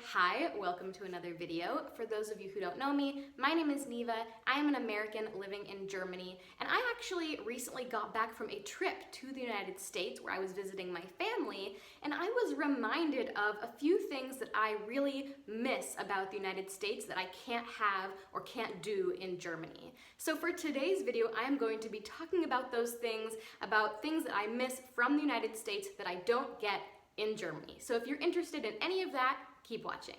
Hi, welcome to another video. For those of you who don't know me, my name is Neeva. I am an American living in Germany, and I actually recently got back from a trip to the United States where I was visiting my family, and I was reminded of a few things that I really miss about the United States that I can't have or can't do in Germany. So for today's video, I am going to be talking about those things, about things that I miss from the United States that I don't get in Germany. So if you're interested in any of that, keep watching.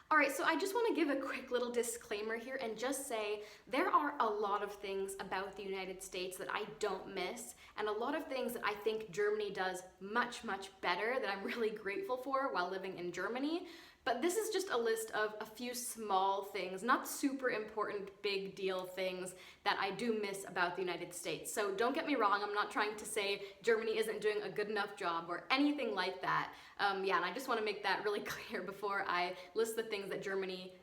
Alright, so I just want to give a quick little disclaimer here and just say there are a lot of things about the United States that I don't miss, and a lot of things that I think Germany does much, much better that I'm really grateful for while living in Germany. But this is just a list of a few small things, not super important, big deal things that I do miss about the United States. So don't get me wrong, I'm not trying to say Germany isn't doing a good enough job or anything like that. And I just want to make that really clear before I list the things that Germany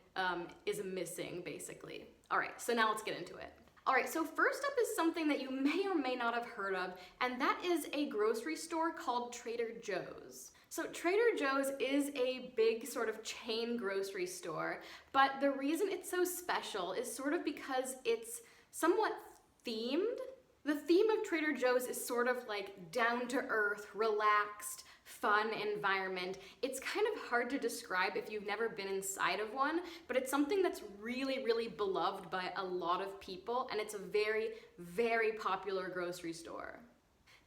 is missing, basically. All right, so now let's get into it. All right, so first up is something that you may or may not have heard of, and that is a grocery store called Trader Joe's. So Trader Joe's is a big sort of chain grocery store, but the reason it's so special is sort of because it's somewhat themed. The theme of Trader Joe's is sort of like down-to-earth, relaxed, fun environment. It's kind of hard to describe if you've never been inside of one, but it's something that's really, really beloved by a lot of people, and it's a very, very popular grocery store.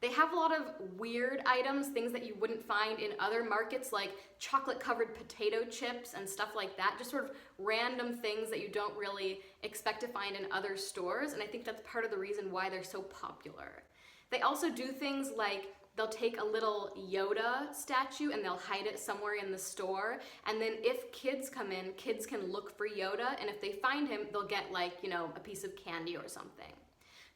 They have a lot of weird items, things that you wouldn't find in other markets, like chocolate-covered potato chips and stuff like that, just sort of random things that you don't really expect to find in other stores, and I think that's part of the reason why they're so popular. They also do things like they'll take a little Yoda statue and they'll hide it somewhere in the store, and then if kids come in, kids can look for Yoda, and if they find him, they'll get a piece of candy or something.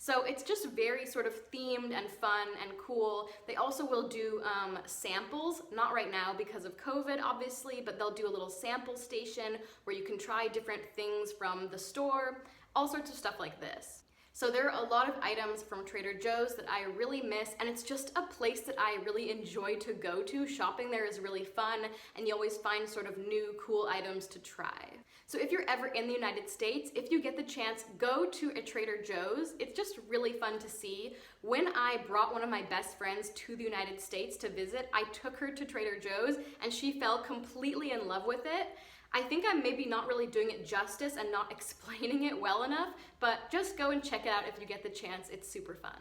So it's just very sort of themed and fun and cool. They also will do samples, not right now because of COVID obviously, but they'll do a little sample station where you can try different things from the store, all sorts of stuff like this. So there are a lot of items from Trader Joe's that I really miss, and it's just a place that I really enjoy to go to. Shopping there is really fun, and you always find sort of new, cool items to try. So if you're ever in the United States, if you get the chance, go to a Trader Joe's. It's just really fun to see. When I brought one of my best friends to the United States to visit, I took her to Trader Joe's, and she fell completely in love with it. I think I'm maybe not really doing it justice and not explaining it well enough, but just go and check it out if you get the chance. It's super fun.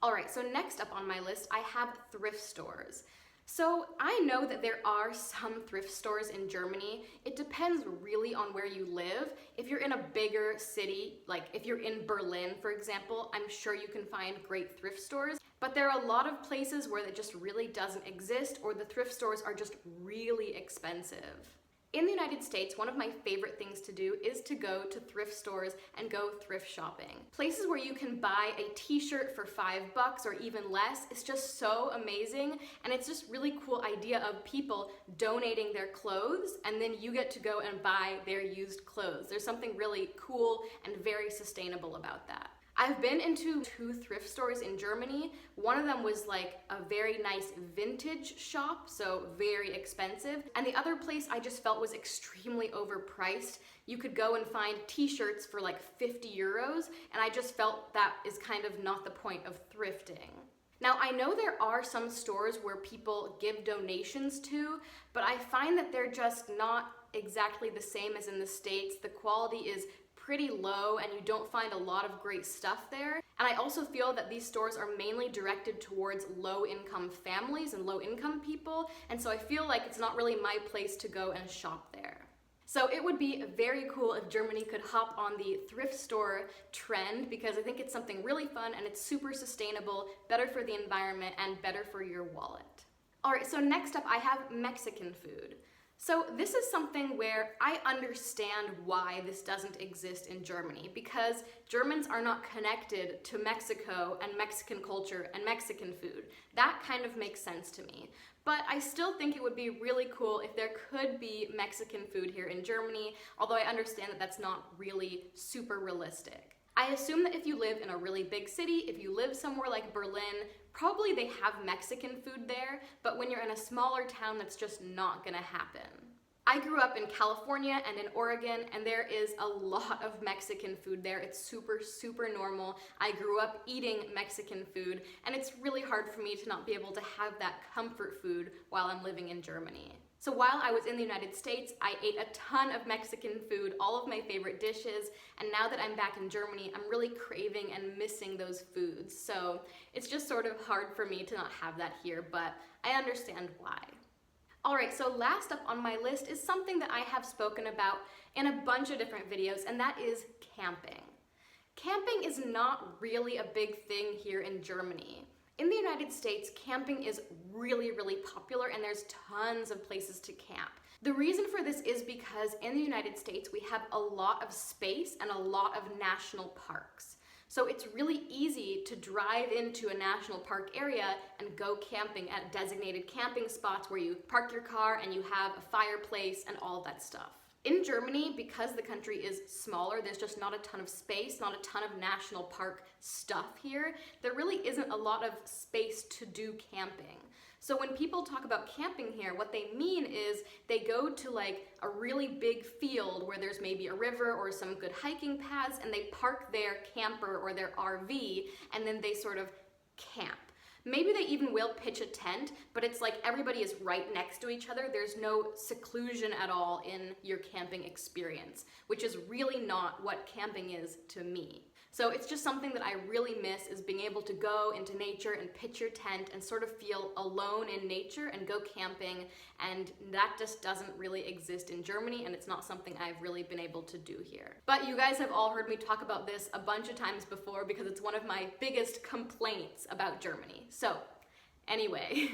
All right, so next up on my list, I have thrift stores. So I know that there are some thrift stores in Germany. It depends really on where you live. If you're in a bigger city, like if you're in Berlin, for example, I'm sure you can find great thrift stores. But there are a lot of places where that just really doesn't exist, or the thrift stores are just really expensive. In the United States, one of my favorite things to do is to go to thrift stores and go thrift shopping. Places where you can buy a t-shirt for $5 or even less. It's just so amazing, and it's just really cool idea of people donating their clothes, and then you get to go and buy their used clothes. There's something really cool and very sustainable about that. I've been into 2 thrift stores in Germany. One of them was like a very nice vintage shop, so very expensive. And the other place I just felt was extremely overpriced. You could go and find t-shirts for like 50 euros, and I just felt that is kind of not the point of thrifting. Now, I know there are some stores where people give donations to, but I find that they're just not exactly the same as in the States. The quality is pretty low, and you don't find a lot of great stuff there. And I also feel that these stores are mainly directed towards low-income families and low-income people, and so I feel like it's not really my place to go and shop there. So it would be very cool if Germany could hop on the thrift store trend, because I think it's something really fun and it's super sustainable, better for the environment, and better for your wallet. All right, so next up I have Mexican food. So this is something where I understand why this doesn't exist in Germany, because Germans are not connected to Mexico and Mexican culture and Mexican food. That kind of makes sense to me. But I still think it would be really cool if there could be Mexican food here in Germany, although I understand that that's not really super realistic. I assume that if you live in a really big city, if you live somewhere like Berlin, probably they have Mexican food there, but when you're in a smaller town, that's just not gonna happen. I grew up in California and in Oregon, and there is a lot of Mexican food there. It's super, super normal. I grew up eating Mexican food, and it's really hard for me to not be able to have that comfort food while I'm living in Germany. So while I was in the United States, I ate a ton of Mexican food, all of my favorite dishes, and now that I'm back in Germany, I'm really craving and missing those foods. So it's just sort of hard for me to not have that here, but I understand why. Alright, so last up on my list is something that I have spoken about in a bunch of different videos, and that is camping. Camping is not really a big thing here in Germany. In the United States, camping is really, really popular, and there's tons of places to camp. The reason for this is because in the United States, we have a lot of space and a lot of national parks. So it's really easy to drive into a national park area and go camping at designated camping spots where you park your car and you have a fireplace and all that stuff. In Germany, because the country is smaller, there's just not a ton of space, not a ton of national park stuff here. There really isn't a lot of space to do camping. So when people talk about camping here, what they mean is they go to like a really big field where there's maybe a river or some good hiking paths, and they park their camper or their RV, and then they sort of camp. Maybe they even will pitch a tent, but it's like everybody is right next to each other. There's no seclusion at all in your camping experience, which is really not what camping is to me. So it's just something that I really miss, is being able to go into nature and pitch your tent and sort of feel alone in nature and go camping, and that just doesn't really exist in Germany, and it's not something I've really been able to do here. But you guys have all heard me talk about this a bunch of times before because it's one of my biggest complaints about Germany. So anyway,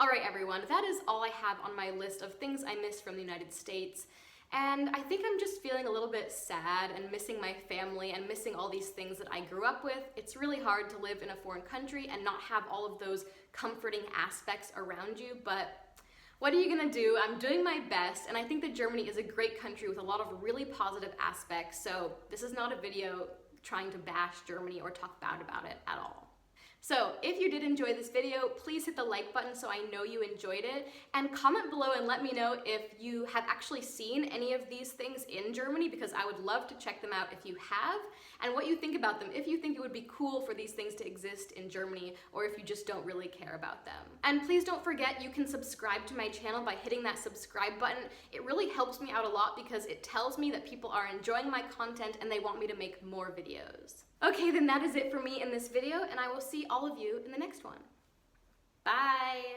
alright everyone, that is all I have on my list of things I miss from the United States. And I think I'm just feeling a little bit sad and missing my family and missing all these things that I grew up with. It's really hard to live in a foreign country and not have all of those comforting aspects around you, but what are you gonna do? I'm doing my best, and I think that Germany is a great country with a lot of really positive aspects, so this is not a video trying to bash Germany or talk bad about it at all. So if you did enjoy this video, please hit the like button so I know you enjoyed it, and comment below and let me know if you have actually seen any of these things in Germany, because I would love to check them out if you have, and what you think about them, if you think it would be cool for these things to exist in Germany, or if you just don't really care about them. And please don't forget, you can subscribe to my channel by hitting that subscribe button. It really helps me out a lot because it tells me that people are enjoying my content and they want me to make more videos. Okay, then that is it for me in this video, and I will see all of you in the next one. Bye!